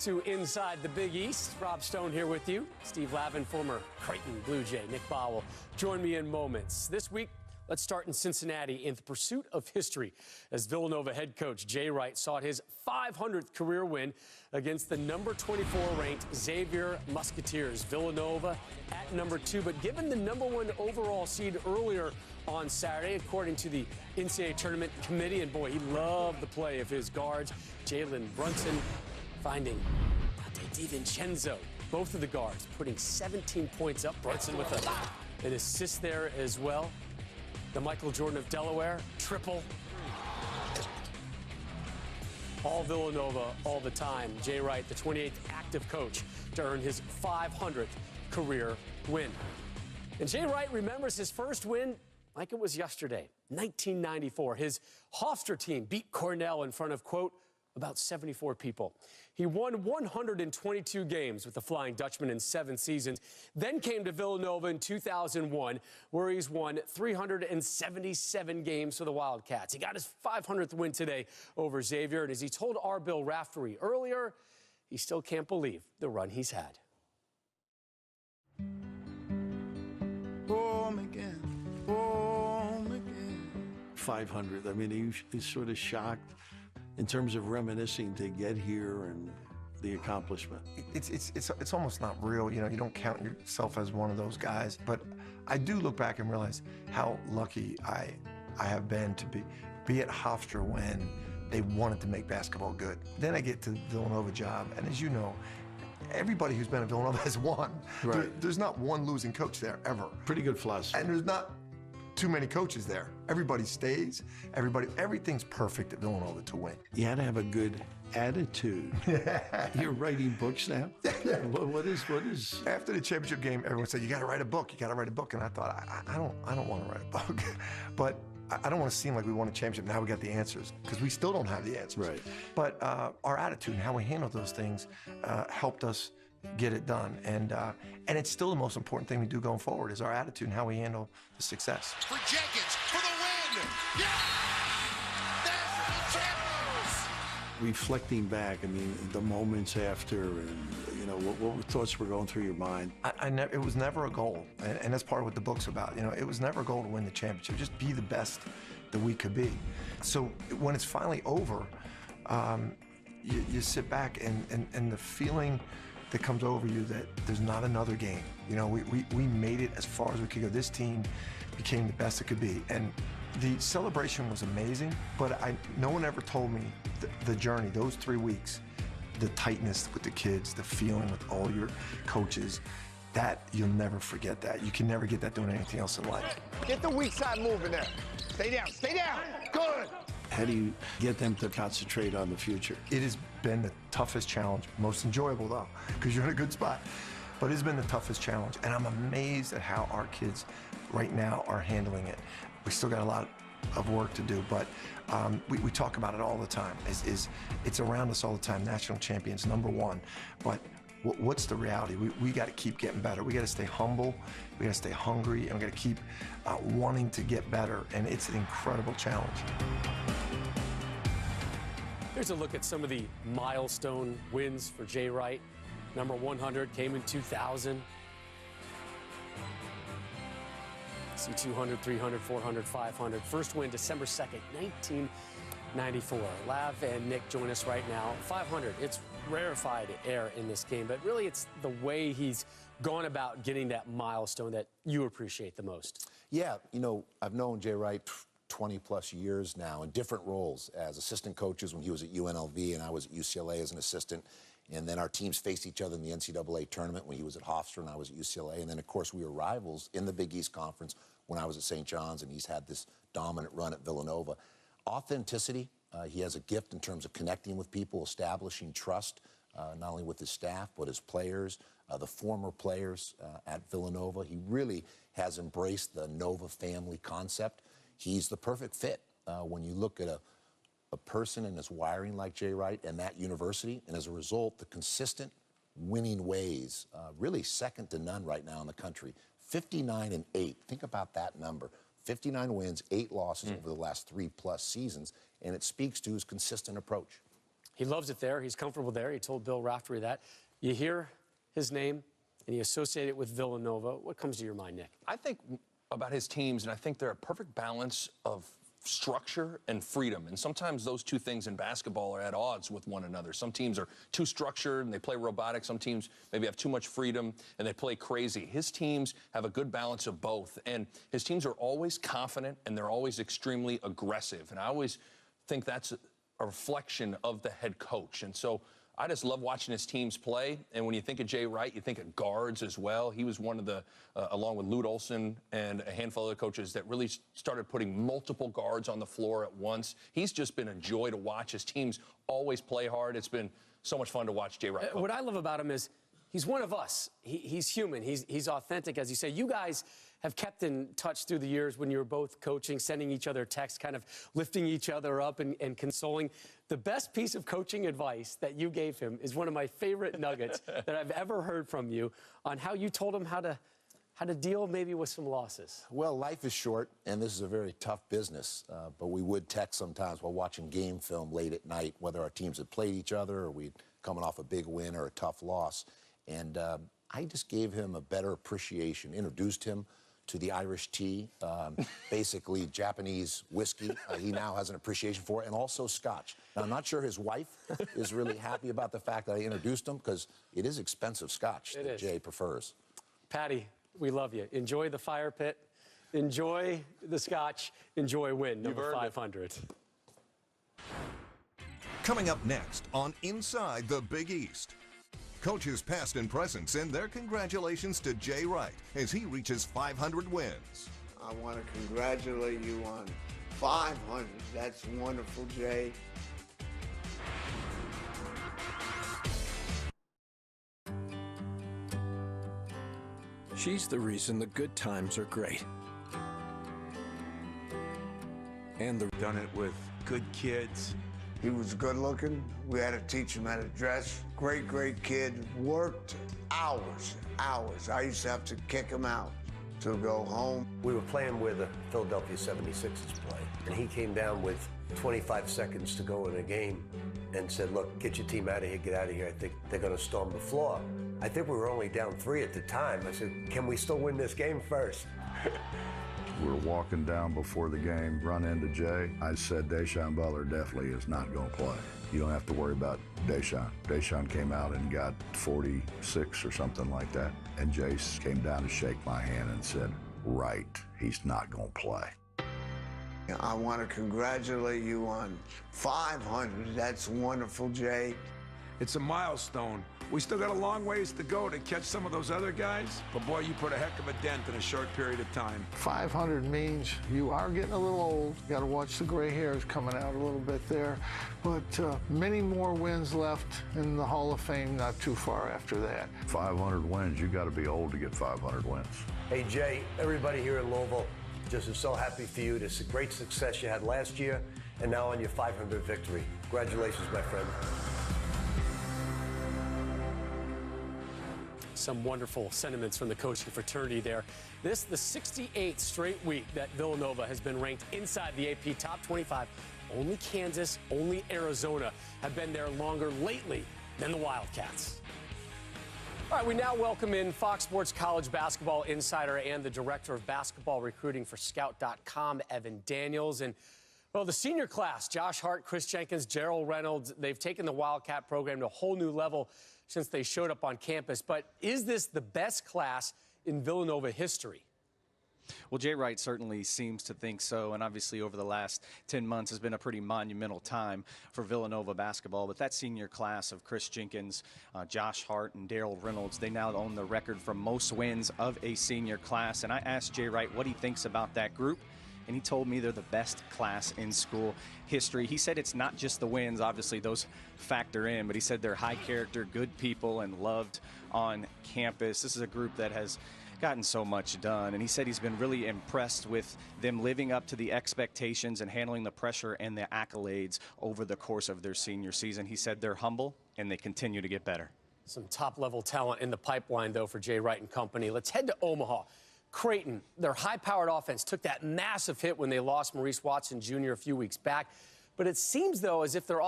to Inside the Big East. Rob Stone here with you. Steve Lavin, former Creighton Blue Jay. Nick Bowell, join me in moments. This week, let's start in Cincinnati in the pursuit of history as Villanova head coach Jay Wright sought his 500th career win against the number 24 ranked Xavier Musketeers. Villanova at number 2, but given the number 1 overall seed earlier on Saturday, according to the NCAA tournament committee, and boy, he loved the play of his guards. Jalen Brunson finding Dante DiVincenzo, both of the guards putting 17 points up. Brunson with an assist there as well. The Michael Jordan of Delaware, triple. All Villanova all the time. Jay Wright, the 28th active coach to earn his 500th career win. And Jay Wright remembers his first win like it was yesterday, 1994. His Hofstra team beat Cornell in front of, quote, about 74 people. He won 122 games with the Flying Dutchman in 7 seasons, then came to Villanova in 2001, where he's won 377 games for the Wildcats. He got his 500th win today over Xavier, and as he told our Bill Raftery earlier, he still can't believe the run he's had. Home again, home again. 500. I mean, he's sort of shocked in terms of reminiscing to get here and the accomplishment. It's almost not real. You know, you don't count yourself as one of those guys. But I do look back and realize how lucky I have been to be at Hofstra when they wanted to make basketball good. Then I get to the Villanova job, and as you know, everybody who's been at Villanova has won. Right. There's not one losing coach there ever. Pretty good philosophy. And there's not too many coaches there. Everybody stays. Everything's perfect at Villanova to win. You had to have a good attitude. You're writing books now? What is? After the championship game, everyone said, you got to write a book. You got to write a book. And I thought, I don't want to write a book. But I don't want to seem like we won a championship. Now we got the answers, because we still don't have the answers. Right. But our attitude and how we handled those things helped us get it done. And it's still the most important thing we do going forward is our attitude and how we handle the success. For Jenkins, for the win! Yeah! National champions! Reflecting back, I mean, the moments after, and you know, what thoughts were going through your mind? It was never a goal, and that's part of what the book's about. You know, it was never a goal to win the championship, just be the best that we could be. So when it's finally over, you sit back and the feeling that comes over you that there's not another game. You know, we made it as far as we could go. This team became the best it could be. And the celebration was amazing, but no one ever told me the journey, those 3 weeks, the tightness with the kids, the feeling with all your coaches, that you'll never forget that. You can never get that doing anything else in life. Get the weak side moving there. Stay down, stay down. Good. How do you get them to concentrate on the future? It has been the toughest challenge, most enjoyable though, because you're in a good spot. But it's been the toughest challenge, and I'm amazed at how our kids right now are handling it. We still got a lot of work to do, but we talk about it all the time. It's around us all the time, national champions, #1. But what's the reality? We got to keep getting better. We got to stay humble, we got to stay hungry, and we got to keep wanting to get better, and it's an incredible challenge. Here's a look at some of the milestone wins for Jay Wright. Number 100 came in 2000. See 200, 300, 400, 500. First win December 2nd, 1994. Lav and Nick join us right now. 500, it's rarefied air in this game, but really it's the way he's gone about getting that milestone that you appreciate the most. Yeah, you know, I've known Jay Wright 20-plus years now in different roles as assistant coaches when he was at UNLV and I was at UCLA as an assistant. And then our teams faced each other in the NCAA tournament when he was at Hofstra and I was at UCLA. And then, of course, we were rivals in the Big East Conference when I was at St. John's, and he's had this dominant run at Villanova. Authenticity, he has a gift in terms of connecting with people, establishing trust, not only with his staff, but his players, the former players at Villanova. He really has embraced the Nova family concept. He's the perfect fit when you look at a person and his wiring like Jay Wright and that university, and as a result, the consistent winning ways, really second to none right now in the country. 59-8, think about that number. 59 wins, 8 losses over the last 3+ seasons, and it speaks to his consistent approach. He loves it there. He's comfortable there. He told Bill Raftery that. You hear his name and you associate it with Villanova. What comes to your mind, Nick? I think about his teams, and I think they're a perfect balance of structure and freedom. And sometimes those two things in basketball are at odds with one another. Some teams are too structured and they play robotic. Some teams maybe have too much freedom and they play crazy. His teams have a good balance of both. And his teams are always confident and they're always extremely aggressive. And I always think that's a reflection of the head coach. And so I just love watching his teams play. And when you think of Jay Wright, you think of guards as well. He was one of the, along with Lute Olson and a handful of other coaches, that really started putting multiple guards on the floor at once. He's just been a joy to watch. His teams always play hard. It's been so much fun to watch Jay Wright coach. What I love about him is he's one of us. He's human. He's authentic, as you say. You guys have kept in touch through the years when you were both coaching, sending each other texts, kind of lifting each other up and consoling. The best piece of coaching advice that you gave him is one of my favorite nuggets that I've ever heard from you, on how you told him how to deal maybe with some losses. Well, life is short, and this is a very tough business, but we would text sometimes while watching game film late at night, whether our teams had played each other or we'd coming off a big win or a tough loss. And I just gave him a better appreciation, introduced him to the Irish tea, basically Japanese whiskey. He now has an appreciation for it, and also Scotch. Now, I'm not sure his wife is really happy about the fact that I introduced him, because it is expensive Scotch that Jay prefers. Patty, we love you. Enjoy the fire pit. Enjoy the Scotch. Enjoy win number 500. Coming up next on Inside the Big East. Coaches past and present send their congratulations to Jay Wright as he reaches 500 wins. I want to congratulate you on 500. That's wonderful, Jay. She's the reason the good times are great. And they've done it with good kids. He was good looking. We had to teach him how to dress. Great, great kid. Worked hours. I used to have to kick him out to go home. We were playing where the Philadelphia 76ers play, and he came down with 25 seconds to go in a game and said, look, get your team out of here, get out of here. I think they're going to storm the floor. I think we were only down 3 at the time. I said, can we still win this game first? We were walking down before the game, run into Jay. I said, Deshaun Butler definitely is not going to play. You don't have to worry about Deshaun. Deshaun came out and got 46 or something like that. And Jay came down to shake my hand and said, right, he's not going to play. I want to congratulate you on 500. That's wonderful, Jay. It's a milestone. We still got a long ways to go to catch some of those other guys, but boy, you put a heck of a dent in a short period of time. 500 means you are getting a little old. You got to watch the gray hairs coming out a little bit there, but many more wins left in the Hall of Fame not too far after that. 500 wins, you got to be old to get 500 wins. Hey, Jay, everybody here in Louisville just is so happy for you. This great success you had last year, and now on your 500th victory. Congratulations, my friend. Some wonderful sentiments from the coaching fraternity there. This the 68th straight week that Villanova has been ranked inside the AP top 25. Only Kansas, only Arizona have been there longer lately than the Wildcats. All right, we now welcome in Fox Sports college basketball insider and the director of basketball recruiting for Scout.com, Evan Daniels. And, well, the senior class, Josh Hart, Chris Jenkins, Gerald Reynolds, they've taken the Wildcat program to a whole new level since they showed up on campus. But is this the best class in Villanova history? Well, Jay Wright certainly seems to think so, and obviously over the last 10 months has been a pretty monumental time for Villanova basketball. But that senior class of Chris Jenkins, Josh Hart, and Daryl Reynolds, they now own the record for most wins of a senior class. And I asked Jay Wright what he thinks about that group, and he told me they're the best class in school history. He said it's not just the wins, obviously those factor in, but he said they're high character, good people, and loved on campus. This is a group that has gotten so much done, and he said he's been really impressed with them living up to the expectations and handling the pressure and the accolades over the course of their senior season. He said they're humble and they continue to get better. Some top-level talent in the pipeline, though, for Jay Wright and company. Let's head to Omaha. Creighton, their high-powered offense, took that massive hit when they lost Maurice Watson Jr. a few weeks back. But it seems, though, as if they're